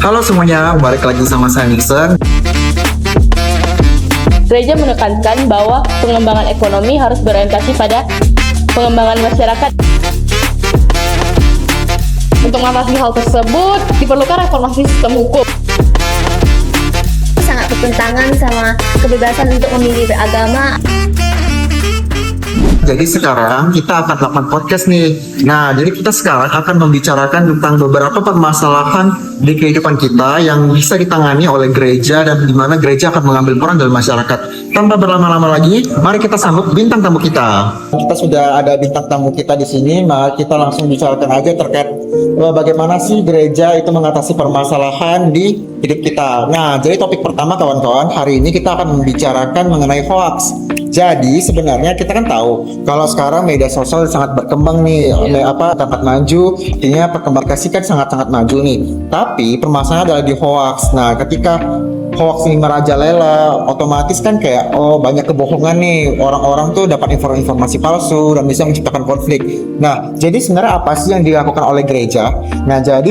Halo semuanya, balik lagi sama saya Nixon. Gereja menekankan bahwa pengembangan ekonomi harus berorientasi pada pengembangan masyarakat. Untuk mengatasi hal tersebut, diperlukan reformasi sistem hukum. Sangat bertentangan sama kebebasan untuk memilih beragama. Jadi sekarang kita akan melakukan podcast nih. Nah, jadi kita sekarang akan membicarakan tentang beberapa permasalahan di kehidupan kita yang bisa ditangani oleh gereja dan di mana gereja akan mengambil peran dalam masyarakat. Tanpa berlama-lama lagi, mari kita sambut bintang tamu kita. Kita sudah ada bintang tamu kita di sini, mari kita langsung bicarakan aja terkait bagaimana sih gereja itu mengatasi permasalahan di hidup kita. Nah, jadi topik pertama kawan-kawan, hari ini kita akan membicarakan mengenai hoax. Jadi sebenarnya kita kan tahu kalau sekarang media sosial sangat berkembang nih, sangat maju, artinya perkembangan kan sangat maju nih. Tapi permasalahannya adalah di hoax. Nah, ketika hoax ini merajalela, otomatis kan kayak banyak kebohongan nih, orang-orang tuh dapat informasi palsu dan bisa menciptakan konflik. Nah, jadi sebenarnya apa sih yang dilakukan oleh gereja? Nah, jadi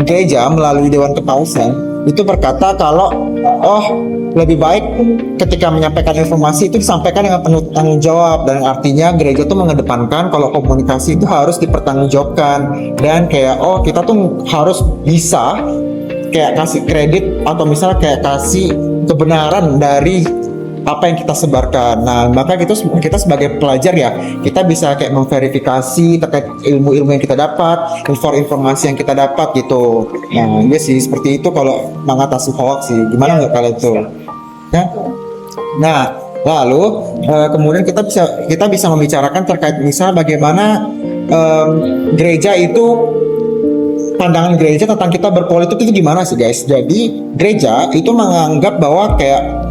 gereja melalui Dewan Kepausan itu berkata kalau lebih baik ketika menyampaikan informasi itu disampaikan dengan penuh tanggung jawab, dan artinya gereja tuh mengedepankan kalau komunikasi itu harus dipertanggungjawabkan, dan kayak kita tuh harus bisa kayak kasih kredit atau misalnya kayak kasih kebenaran dari apa yang kita sebarkan. Nah, maka kita sebagai pelajar ya, kita bisa kayak memverifikasi terkait ilmu-ilmu yang kita dapat, informasi yang kita dapat gitu. Nah, iya sih seperti itu kalau mengatasi hoax sih. Gimana nggak kalian tuh? Ya? Nah, lalu kemudian kita bisa membicarakan terkait misalnya bagaimana gereja itu, pandangan gereja tentang kita berpolitik itu gimana sih guys. Jadi gereja itu menganggap bahwa kayak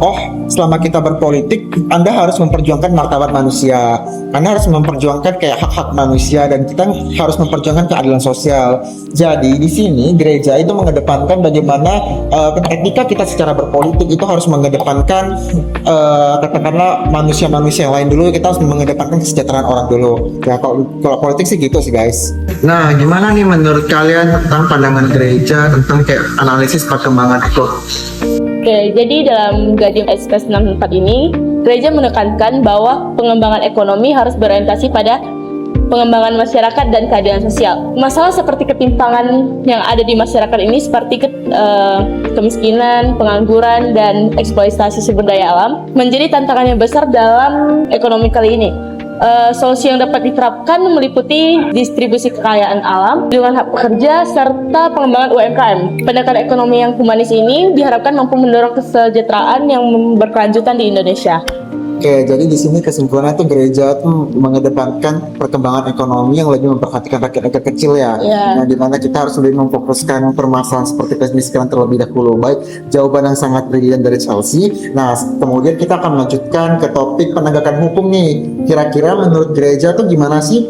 selama kita berpolitik Anda harus memperjuangkan martabat manusia, Anda harus memperjuangkan kayak hak-hak manusia, dan kita harus memperjuangkan keadilan sosial. Jadi di sini gereja itu mengedepankan bagaimana ketika kita secara berpolitik itu harus mengedepankan katakanlah manusia-manusia yang lain dulu, kita harus mengedepankan kesejahteraan orang dulu. Ya kalau politik sih gitu sih guys. Nah, gimana nih menurut kalian tentang pandangan gereja tentang kayak analisis perkembangan itu? Oke, jadi dalam Gaudium et Spes 64 ini, gereja menekankan bahwa pengembangan ekonomi harus berorientasi pada pengembangan masyarakat dan keadilan sosial. Masalah seperti ketimpangan yang ada di masyarakat ini seperti kemiskinan, pengangguran, dan eksploitasi sumber daya alam menjadi tantangan yang besar dalam ekonomi kali ini. Solusi yang dapat diterapkan meliputi distribusi kekayaan alam, perlindungan hak pekerja, serta pengembangan UMKM. Pendekatan ekonomi yang humanis ini diharapkan mampu mendorong kesejahteraan yang berkelanjutan di Indonesia. Oke, jadi di sini kesimpulannya tuh gereja tuh mengedepankan perkembangan ekonomi yang lebih memperhatikan rakyat kecil ya. Nah, di mana kita harus lebih memfokuskan permasalahan seperti kemiskinan terlebih dahulu. Baik, jawaban yang sangat brilian dari Chelsea. Nah, kemudian kita akan melanjutkan ke topik penegakan hukum nih. Kira-kira menurut gereja tuh gimana sih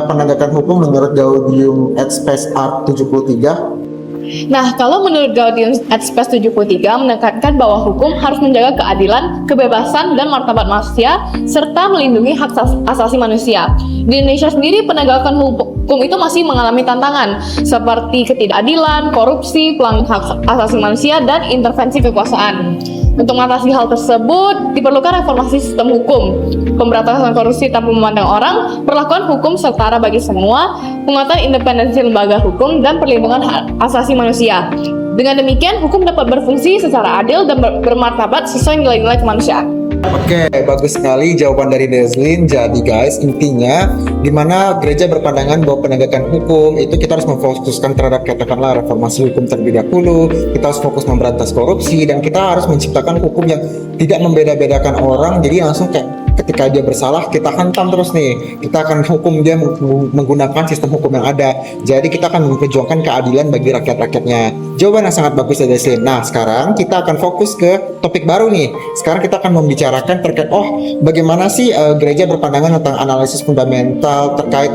penegakan hukum menurut Gaudium et Spes Art 73? Nah, kalau menurut Gaudium et Spes 73 menekankan bahwa hukum harus menjaga keadilan, kebebasan, dan martabat manusia, serta melindungi hak asasi manusia. Di Indonesia sendiri, penegakan hukum itu masih mengalami tantangan, seperti ketidakadilan, korupsi, pelanggaran hak asasi manusia, dan intervensi kekuasaan. Untuk mengatasi hal tersebut, diperlukan reformasi sistem hukum, pemberantasan korupsi tanpa memandang orang, perlakuan hukum setara bagi semua, penguatan independensi lembaga hukum, dan perlindungan hak asasi manusia. Dengan demikian, hukum dapat berfungsi secara adil dan bermartabat sesuai nilai-nilai kemanusiaan. Oke, bagus sekali jawaban dari Deslin. Jadi guys, intinya dimana gereja berpandangan bahwa penegakan hukum itu kita harus memfokuskan terhadap katakanlah reformasi hukum terlebih dahulu, kita harus fokus memberantas korupsi, dan kita harus menciptakan hukum yang tidak membeda-bedakan orang. Jadi langsung kayak ketika dia bersalah kita hantam terus nih, kita akan hukum dia menggunakan sistem hukum yang ada. Jadi kita akan memperjuangkan keadilan bagi rakyat-rakyatnya. Jawaban yang sangat bagus dari Deslin. Nah, sekarang kita akan fokus ke topik baru nih. Sekarang kita akan membicarakan terkait bagaimana sih gereja berpandangan tentang analisis fundamental terkait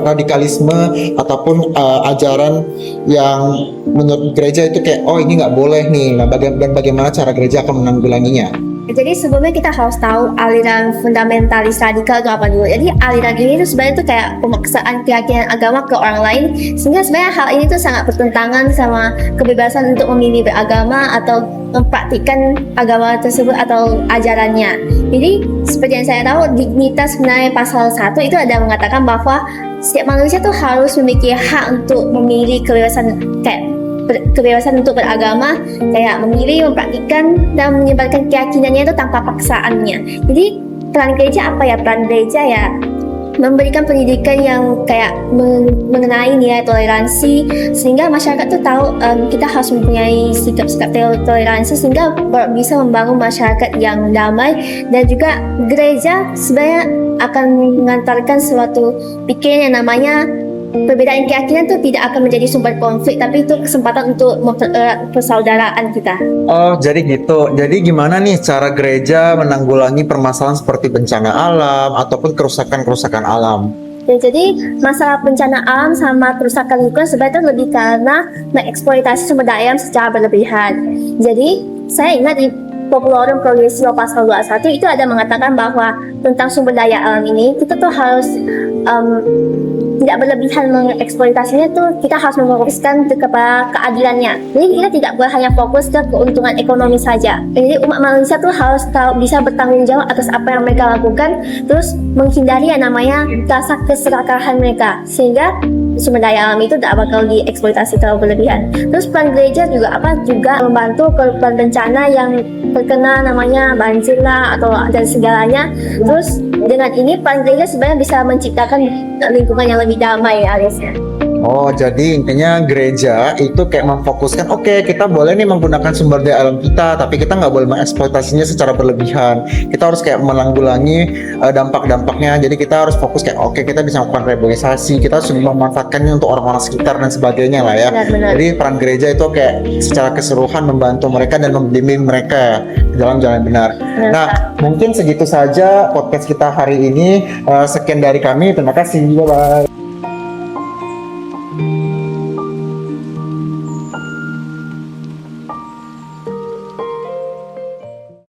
radikalisme ataupun ajaran yang menurut gereja itu kayak ini nggak boleh nih. Nah, dan bagaimana cara gereja akan menanggulanginya? Jadi sebelumnya kita harus tahu aliran fundamentalis radikal itu apa dulu. Jadi aliran ini tuh sebenarnya tuh kayak pemaksaan keyakinan agama ke orang lain, sehingga sebenarnya hal ini tuh sangat bertentangan sama kebebasan untuk memilih beragama atau mempraktikkan agama tersebut atau ajarannya. Jadi seperti yang saya tahu, dignitas sebenarnya pasal 1 itu ada mengatakan bahwa setiap manusia tuh harus memiliki hak untuk memilih kebebasan untuk beragama, kayak memilih, mempraktikkan dan menyebarkan keyakinannya itu tanpa paksaannya. Jadi peran gereja apa ya? Peran gereja ya memberikan pendidikan yang kayak mengenai nilai toleransi, sehingga masyarakat tuh tahu kita harus mempunyai sikap-sikap toleransi sehingga bisa membangun masyarakat yang damai. Dan juga gereja sebenarnya akan mengantarkan suatu pikiran yang namanya perbedaan keyakinan itu tidak akan menjadi sumber konflik, tapi itu kesempatan untuk mempererat persaudaraan kita. Oh, jadi gitu. Jadi gimana nih cara gereja menanggulangi permasalahan seperti bencana alam ataupun kerusakan-kerusakan alam? Ya, jadi masalah bencana alam sama kerusakan lingkungan sebenarnya itu lebih karena mengeksploitasi sumber daya alam secara berlebihan. Jadi saya ingat di Populorum Progressio pasal 21 itu ada mengatakan bahwa tentang sumber daya alam ini kita tuh harus tidak berlebihan mengeksploitasinya, tuh kita harus memfokuskan kepada keadilannya. Jadi kita tidak boleh hanya fokus ke keuntungan ekonomi saja. Jadi umat manusia tuh harus bisa bertanggung jawab atas apa yang mereka lakukan, terus menghindari yang namanya rasa keserakahan mereka, sehingga sumber daya alam itu tidak bakal dieksploitasi terlalu berlebihan. Terus peran gereja juga membantu korban bencana yang terkena namanya banjir lah atau dan segalanya. Terus dengan ini peran gereja sebenarnya bisa menciptakan lingkungan yang lebih damai aliasnya. Oh, jadi intinya gereja itu kayak memfokuskan, oke, kita boleh nih menggunakan sumber daya alam kita, tapi kita nggak boleh mengeksploitasinya secara berlebihan. Kita harus kayak menanggulangi dampak-dampaknya. Jadi kita harus fokus kayak, oke, kita bisa melakukan reboisasi, kita harus memanfaatkannya untuk orang-orang sekitar dan sebagainya lah ya. Benar. Jadi peran gereja itu kayak secara keseluruhan membantu mereka dan membimbing mereka ke dalam jalan benar. Nah, mungkin segitu saja podcast kita hari ini. Sekian dari kami. Terima kasih. Bye-bye.